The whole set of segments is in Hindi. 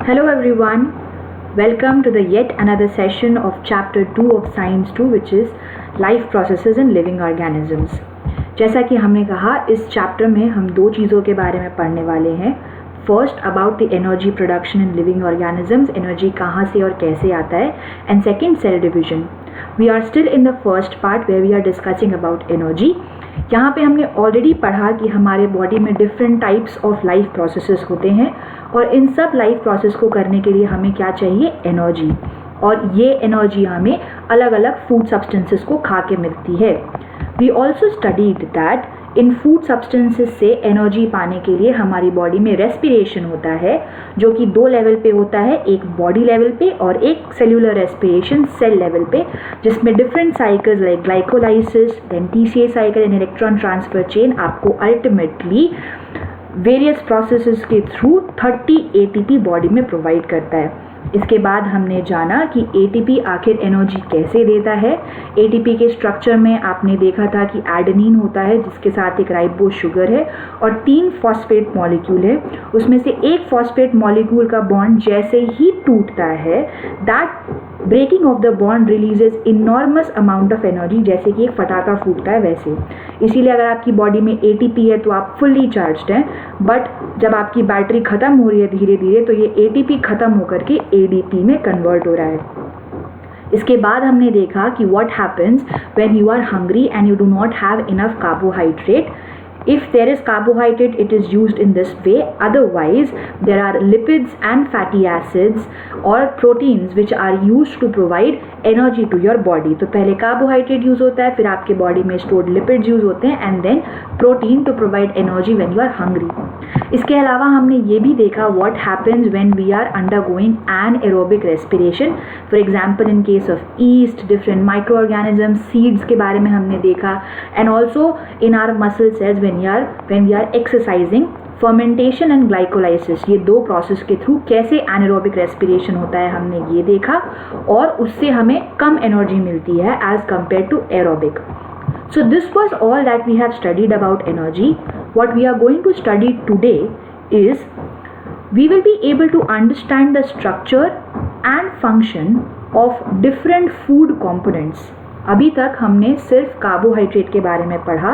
Hello everyone, welcome to the yet another session of chapter 2 of Science 2 which is Life Processes in Living Organisms. जैसा कि हमने कहा इस चैप्टर में हम दो चीज़ों के बारे में पढ़ने वाले हैं. First about the energy production in living organisms, energy कहाँ से और कैसे आता है, and second cell division. We are still in the first part where we are discussing about energy. यहाँ पे हमने ऑलरेडी पढ़ा कि हमारे बॉडी में different types of life processes होते हैं और इन सब लाइफ प्रोसेस को करने के लिए हमें क्या चाहिए, एनर्जी. और ये एनर्जी हमें अलग अलग फूड सब्सटेंसेस को खा के मिलती है. We also studied that in food substances से एनर्जी पाने के लिए हमारी बॉडी में रेस्पिरेशन होता है जो कि दो लेवल पे होता है, एक बॉडी लेवल पे और एक सेल्यूलर रेस्पिरेशन सेल लेवल पे, जिसमें different cycles like glycolysis, then TCA cycle and electron transfer chain आपको अल्टीमेटली वेरियस प्रोसेसेस के थ्रू 30 एटीपी बॉडी में प्रोवाइड करता है. इसके बाद हमने जाना कि एटीपी आखिर एनर्जी कैसे देता है. एटीपी के स्ट्रक्चर में आपने देखा था कि एडेनिन होता है जिसके साथ एक राइबोज शुगर है और 3 फॉस्फेट मॉलिक्यूल है. उसमें से एक फॉस्फेट मॉलिक्यूल का बॉन्ड जैसे ही टूटता है, that breaking off the bond releases enormous amount of energy, जैसे कि एक फटाका फूटता है वैसे. इसीलिए अगर आपकी बॉडी में एटीपी है तो आप फुल्ली चार्ज्ड हैं, बट जब आपकी बैटरी ख़त्म हो रही है धीरे धीरे तो ये एटीपी ख़त्म होकर के एडीपी में कन्वर्ट हो रहा है. इसके बाद हमने देखा कि what happens when you are hungry and you do not have enough carbohydrate. If there is carbohydrate, it is used in this way. Otherwise, there are lipids and fatty acids or proteins which are used to provide energy to your body. तो पहले carbohydrate यूज होता है, फिर आपके बॉडी में stored lipids यूज होते हैं, and then protein to provide energy when you are hungry. इसके अलावा हमने ये भी देखा what happens when we are undergoing anaerobic respiration. For example, in case of yeast, different microorganisms, seeds के बारे में हमने देखा, and also in our muscle cells when we are exercising, fermentation and glycolysis, ये दो प्रोसेस के थ्रू कैसे एनारोबिक रेस्पिरेशन होता है हमने ये देखा और उससे हमें कम एनर्जी मिलती है as compare to aerobic. So this was all that we have studied about energy. What we are going to study today is we will be able to understand the structure and function of different food components. अभी तक हमने सिर्फ कार्बोहाइड्रेट के बारे में पढ़ा.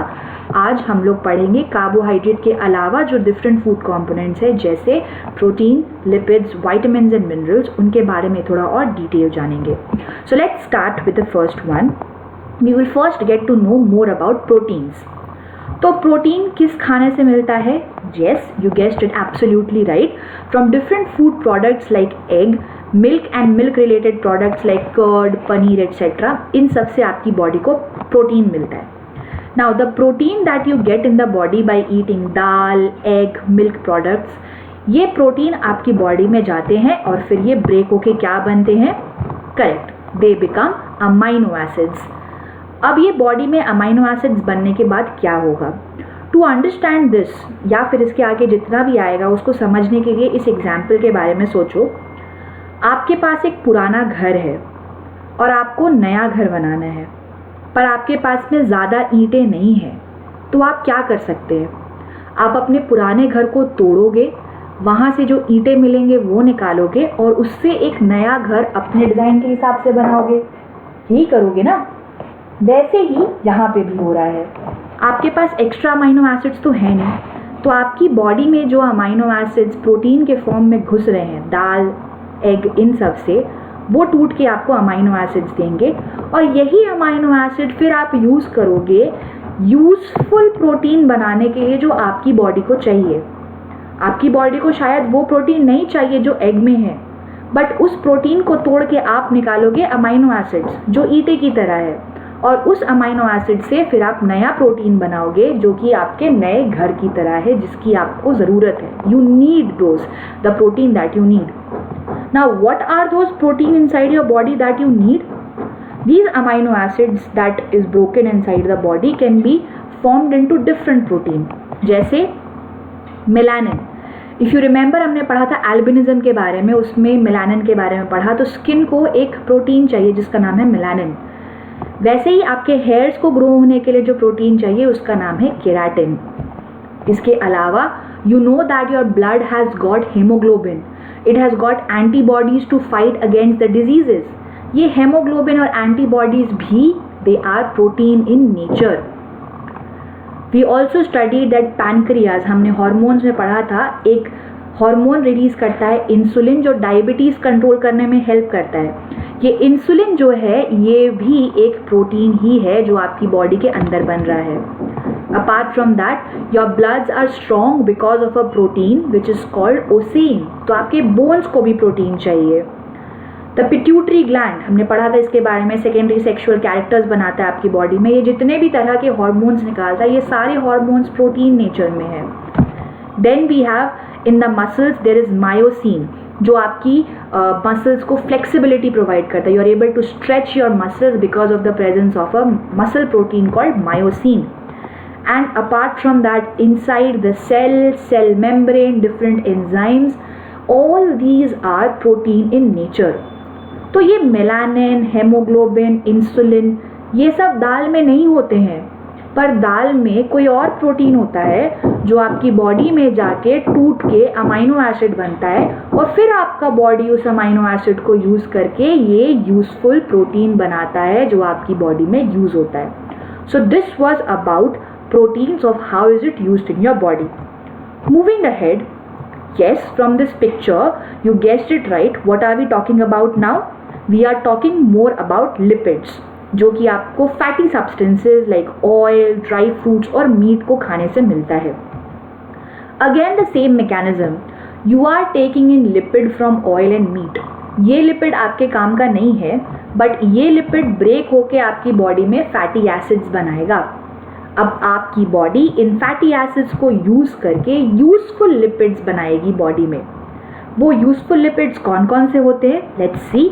आज हम लोग पढ़ेंगे कार्बोहाइड्रेट के अलावा जो डिफरेंट फूड कंपोनेंट्स है जैसे protein, lipids, vitamins and minerals, उनके बारे में थोड़ा और डिटेल जानेंगे. So let's start with the first one. We will first get to know more about proteins. तो प्रोटीन किस खाने से मिलता है? Yes, you guessed it absolutely right. From different food products like egg, milk and milk related products like curd, paneer etcetera, इन सब से आपकी बॉडी को प्रोटीन मिलता है. Now the protein that you get in the body by eating dal, egg, milk products, ये प्रोटीन आपकी बॉडी में जाते हैं और फिर ये ब्रेक होके क्या बनते हैं? Correct, they become amino acids. अब ये बॉडी में अमाइनो एसिड्स बनने के बाद क्या होगा? टू अंडरस्टैंड दिस, या फिर इसके आगे जितना भी आएगा उसको समझने के लिए इस एग्जाम्पल के बारे में सोचो. आपके पास एक पुराना घर है और आपको नया घर बनाना है, पर आपके पास में ज़्यादा ईंटें नहीं हैं, तो आप क्या कर सकते हैं? आप अपने पुराने घर को तोड़ोगे, वहाँ से जो ईंटें मिलेंगे वो निकालोगे और उससे एक नया घर अपने डिज़ाइन के हिसाब से बनाओगे. यही करोगे ना? वैसे ही यहाँ पे भी हो रहा है. आपके पास एक्स्ट्रा अमाइनो एसिड्स तो है नहीं, तो आपकी बॉडी में जो अमाइनो एसिड्स प्रोटीन के फॉर्म में घुस रहे हैं दाल, एग, इन सब से, वो टूट के आपको अमाइनो एसिड्स देंगे और यही अमाइनो एसिड फिर आप यूज़ करोगे यूज़फुल प्रोटीन बनाने के लिए जो आपकी बॉडी को चाहिए. आपकी बॉडी को शायद वो प्रोटीन नहीं चाहिए जो एग में है, बट उस प्रोटीन को तोड़ के आप निकालोगे अमाइनो एसिड्स जो ईंटे की तरह है और उस अमाइनो एसिड से फिर आप नया प्रोटीन बनाओगे जो कि आपके नए घर की तरह है जिसकी आपको ज़रूरत है. You need those the protein that you need. Now, what are those protein inside your body that you need? These amino acids that is broken inside the body can be formed into different protein. जैसे मेलानिन. If you remember, हमने पढ़ा था एल्बिनिज्म के बारे में, उसमें मेलानिन के बारे में पढ़ा. तो स्किन को एक प्रोटीन चाहिए जिसका नाम है मेलानिन. वैसे ही आपके हेयर्स को ग्रो होने के लिए जो प्रोटीन चाहिए उसका नाम है केराटिन. इसके अलावा you know that your blood has got hemoglobin. It has got antibodies to fight against the diseases. ये hemoglobin और antibodies भी they are protein in nature. We also studied that pancreas, हमने hormones में पढ़ा था, एक हार्मोन रिलीज करता है इंसुलिन जो डायबिटीज़ कंट्रोल करने में हेल्प करता है। ये इंसुलिन जो है ये भी एक प्रोटीन ही है जो आपकी बॉडी के अंदर बन रहा है। Apart from that your bloods are strong because of a protein which is called ossein. तो आपके बोन्स को भी प्रोटीन चाहिए। द पिट्यूटरी ग्लैंड, हमने पढ़ा था इसके बारे में, सेकेंडरी सेक्सुअल कैरेक्टर्स बनाता है आपकी बॉडी में। ये जितने भी तरह के हॉर्मोन्स निकालता है ये सारे हॉर्मोन्स प्रोटीन नेचर में है। Then we have in the muscles there is myosin जो आपकी मसल्स को फ्लेक्सिबिलिटी प्रोवाइड करता है। You are able to stretch your muscles because of the presence of a muscle protein called myosin. And apart from that, inside the cell membrane, different enzymes, all these are protein in nature. तो ये मेलानिन, हेमोग्लोबिन, इंसुलिन ये सब दाल में नहीं होते हैं, पर दाल में कोई और प्रोटीन होता है जो आपकी बॉडी में जाके टूट के अमाइनो एसिड बनता है और फिर आपका बॉडी उस अमाइनो एसिड को यूज़ करके ये यूजफुल प्रोटीन बनाता है जो आपकी बॉडी में यूज़ होता है। So this was about proteins of how is it used in your body. Moving ahead, yes, from this picture you guessed it right. What are we talking about now? We are talking more about lipids जो कि आपको fatty substances like oil, dry fruits और meat को खाने से मिलता है। Again the same mechanism. You are taking in lipid from oil and meat. ये लिपिड आपके काम का नहीं है, बट ये लिपिड ब्रेक होके आपकी बॉडी में फैटी एसिड्स बनाएगा। अब आपकी बॉडी इन फैटी एसिड्स को यूज़ करके यूजफुल लिपिड्स बनाएगी बॉडी में। वो यूजफुल लिपिड्स कौन कौन से होते हैं? Let's see.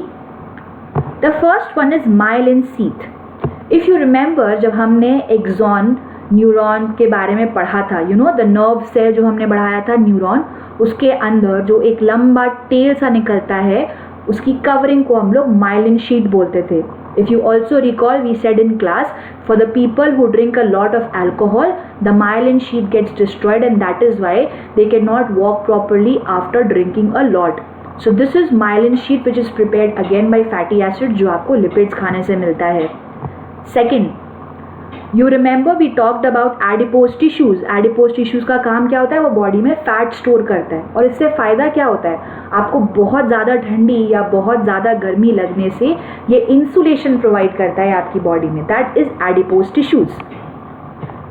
The first one is myelin sheath. If you remember जब हमने एक्सॉन न्यूरॉन के बारे में पढ़ा था, you know the nerve cell जो हमने बढ़ाया था न्यूरॉन, उसके अंदर जो एक लंबा टेल सा निकलता है उसकी कवरिंग को हम लोग माइलिन शीट बोलते थे। If you also recall, we said in class, for the people who drink a lot of alcohol, the myelin sheath gets destroyed and that is why they cannot walk properly after drinking a lot. So this is myelin sheath which is prepared again by fatty acid जो आपको lipids खाने से मिलता है। Second, you remember we talked about adipose tissues. Adipose tissues का काम क्या होता है? वो बॉडी में फैट स्टोर करता है और इससे फ़ायदा क्या होता है? आपको बहुत ज़्यादा ठंडी या बहुत ज़्यादा गर्मी लगने से ये इंसुलेशन प्रोवाइड करता है आपकी बॉडी में। That is adipose tissues.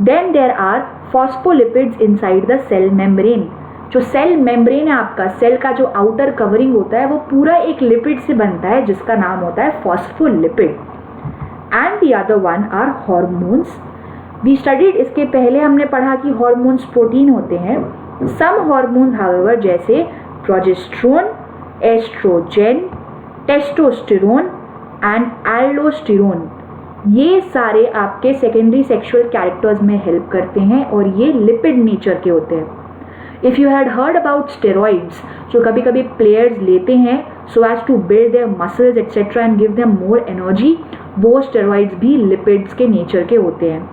Then there are phospholipids inside the cell membrane. जो सेल मेम्ब्रेन है आपका, सेल का जो आउटर कवरिंग होता है वो पूरा एक लिपिड से बनता है जिसका नाम होता है phospholipid. And the other one are hormones. We studied, इसके पहले हमने पढ़ा कि हॉर्मोन्स प्रोटीन होते हैं। सम हॉर्मोन्स हाउएवर जैसे progesterone, oestrogen, testosterone and aldosterone, ये सारे आपके सेकेंडरी सेक्सुअल कैरेक्टर्स में हेल्प करते हैं और ये लिपिड नेचर के होते हैं। If you had heard about steroids जो कभी कभी प्लेयर्स लेते हैं so as to build their muscles etcetera and give them more energy, वो स्टेरॉइड्स भी लिपिड्स के नेचर के होते हैं।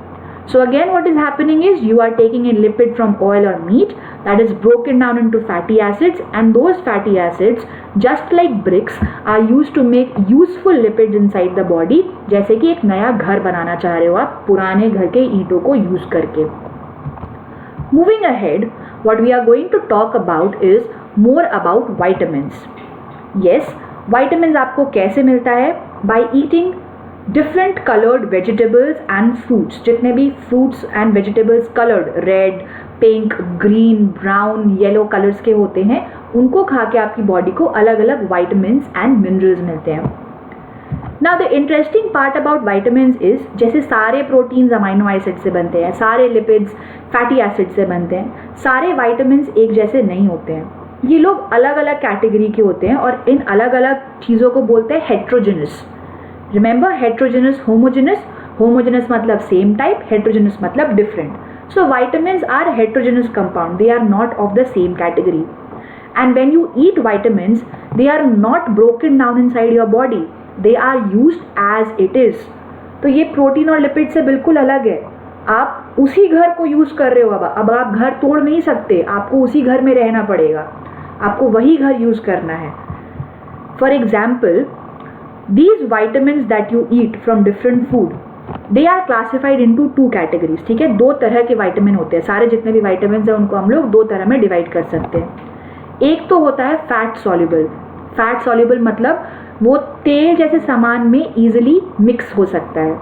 So again what is happening is you are taking in lipid from oil or meat that is broken down into fatty acids, and those fatty acids just like bricks are used to make useful lipids inside the body। जैसे कि एक नया घर बनाना चाह रहे हो आप पुराने घर के ईंटों को यूज करके। Moving ahead, what we are going to talk about is more about vitamins. Yes, vitamins आपको कैसे मिलता है? By eating different coloured vegetables and fruits. जितने भी fruits and vegetables coloured, red, pink, green, brown, yellow colours के होते हैं, उनको खा के आपकी बॉडी को अलग अलग वाइटामिन्स एंड मिनरल्स मिलते हैं। Now the interesting part about vitamins is, जैसे सारे प्रोटीन्स अमाइनो एसिड से बनते हैं, सारे लिपिड्स फैटी एसिड से बनते हैं, सारे वाइटामिन्स एक जैसे नहीं होते हैं। ये लोग अलग अलग कैटेगरी के होते हैं और इन अलग अलग चीज़ों को बोलते हैं heterogeneous. Remember heterogeneous, homogeneous. Homogeneous मतलब same type, heterogeneous मतलब different. So vitamins are heterogeneous compound. They are not of the same category. And when you eat vitamins, they are not broken down inside your body. They are used as it is. तो ये प्रोटीन और लिपिड से बिल्कुल अलग है। आप उसी घर को यूज कर रहे हो। अब आप घर तोड़ नहीं सकते, आपको उसी घर में रहना पड़ेगा। आपको वही घर यूज़ करना है। For example, these vitamins that you eat from different food, they are classified into 2 categories, ठीक है। 2 तरह के विटामिन होते हैं, सारे जितने भी विटामिन हैं उनको हम लोग 2 तरह में डिवाइड कर सकते हैं। एक तो होता है फैट सॉल्युबल। फैट सॉल्युबल मतलब वो तेल जैसे सामान में ईजिली मिक्स हो सकता है।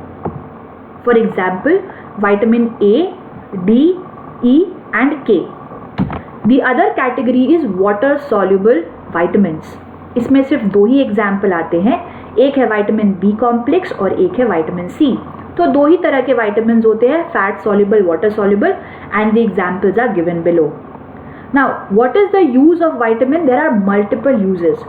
For example, vitamin A, D, E and K. The other category is water soluble vitamins. इसमें सिर्फ 2 ही एग्जाम्पल आते हैं, एक है विटामिन बी कॉम्प्लेक्स और एक है विटामिन सी। तो 2 ही तरह के विटामिन होते हैं, fat soluble, water soluble, and the examples are given below. Now what is the use of vitamin? There are multiple uses.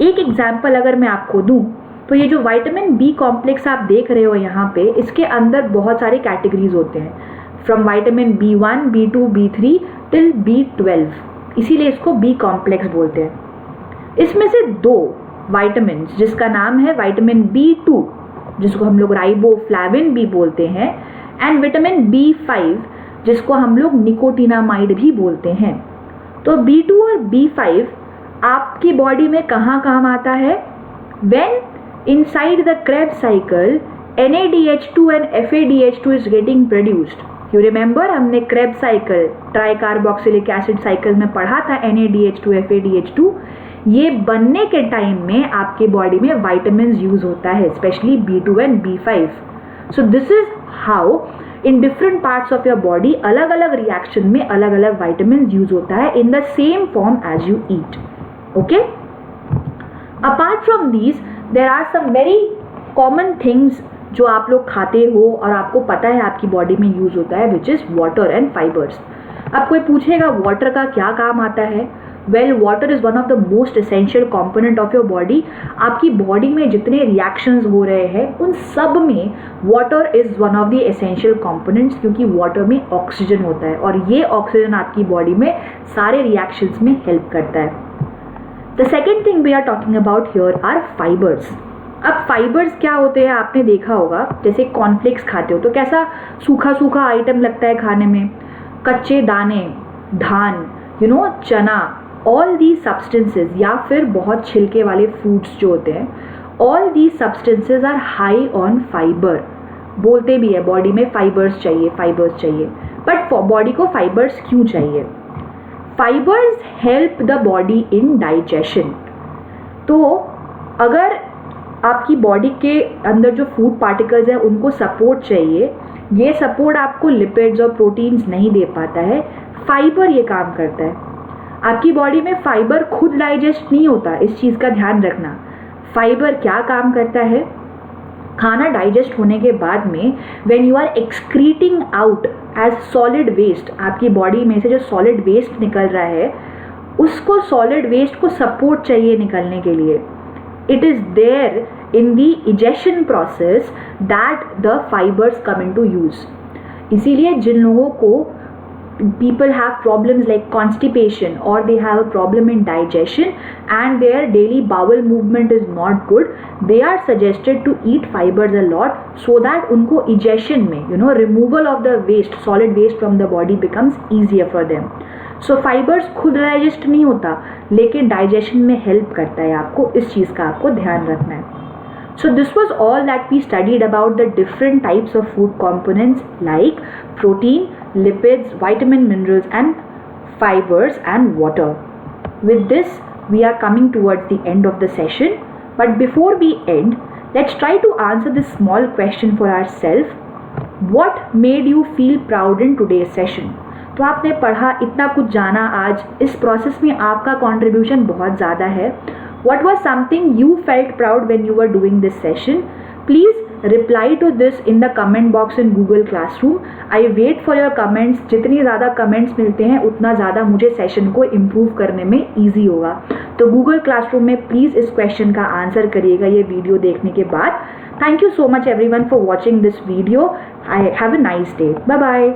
एक एग्जाम्पल अगर मैं आपको दूं तो ये जो विटामिन बी कॉम्प्लेक्स आप देख रहे हो यहाँ पे, इसके अंदर बहुत सारे कैटेगरीज होते हैं, from vitamin B1, B2, B3 till B12, इसीलिए इसको बी कॉम्प्लेक्स बोलते हैं। इसमें से 2 विटामिन जिसका नाम है विटामिन B2, जिसको हम लोग राइबोफ्लाविन भी बोलते हैं, एंड विटामिन B5 जिसको हम लोग निकोटिनामाइड भी बोलते हैं। तो B2 और B5 आपकी बॉडी में कहाँ काम आता है? When inside the Krebs cycle NADH2 and FADH2 is getting produced. You remember, हमने Krebs cycle, tricarboxylic acid cycle में पढ़ा था NADH2 FADH2। ये बनने के टाइम में आपके बॉडी में विटामिन यूज होता है, specially B2 and B5। So this is how in different parts of your body अलग अलग रिएक्शन में अलग अलग विटामिन यूज होता है in the same form as you eat. Okay, apart from these there are some very common things जो आप लोग खाते हो और आपको पता है आपकी बॉडी में यूज होता है, which is water and fibres. अब कोई पूछेगा वाटर का क्या काम आता है? Well, water is one of the most essential component of your body. आपकी बॉडी में जितने रिएक्शंस हो रहे हैं उन सब में water is one of the essential components, क्योंकि वाटर में ऑक्सीजन होता है और ये ऑक्सीजन आपकी बॉडी में सारे रिएक्शंस में हेल्प करता है। The second thing we are talking about here are fibres. अब फाइबर्स क्या होते हैं आपने देखा होगा, जैसे कॉर्नफ्लेक्स खाते हो तो कैसा सूखा सूखा आइटम लगता है खाने में, कच्चे दाने, धान, चना, ऑल दी सब्सटेंसेज, या फिर बहुत छिलके वाले फ्रूट्स जो होते हैं, all the substances are high on fibre. बोलते भी है बॉडी में फाइबर्स चाहिए, फाइबर्स चाहिए, बट बॉडी को फाइबर्स क्यों चाहिए? Fibres help the body in digestion. तो अगर आपकी बॉडी के अंदर जो फूड पार्टिकल्स हैं उनको सपोर्ट चाहिए, ये सपोर्ट आपको लिपिड्स और प्रोटीन्स नहीं दे पाता है, फाइबर ये काम करता है। आपकी बॉडी में फाइबर खुद डाइजेस्ट नहीं होता, इस चीज़ का ध्यान रखना। फाइबर क्या काम करता है? खाना डाइजेस्ट होने के बाद में when you are excreting out as solid waste, आपकी बॉडी में से जो सॉलिड वेस्ट निकल रहा है उसको, सॉलिड वेस्ट को सपोर्ट चाहिए निकलने के लिए। It is there in the digestion process that the fibers come into use. इसीलिए जिन लोगों को people have problems like constipation or they have a problem in digestion and their daily bowel movement is not good, they are suggested to eat fibers a lot so that उनको digestion में removal of the waste, solid waste from the body becomes easier for them. So fibres खुद डाइजेस्ट नहीं होता लेकिन डाइजेशन में हेल्प करता है आपको, इस चीज़ का आपको ध्यान रखना है। So this was all that we studied about the different types of food components like protein, lipids, vitamin, minerals and fibres and water. With this we are coming towards the end of the session, but before we end let's try to answer this small question for our self. What made you feel proud in today's session? तो आपने पढ़ा, इतना कुछ जाना आज, इस प्रोसेस में आपका कंट्रीब्यूशन बहुत ज़्यादा है। What was something you felt proud when you were doing this session? Please reply to this in the comment box in Google classroom. I wait for your comments. जितनी ज़्यादा कमेंट्स मिलते हैं उतना ज़्यादा मुझे सेशन को इम्प्रूव करने में ईजी होगा। तो गूगल क्लासरूम में प्लीज़ इस क्वेश्चन का आंसर करिएगा ये वीडियो देखने के बाद। Thank you so much everyone for watching this video. I have a nice day. Bye bye.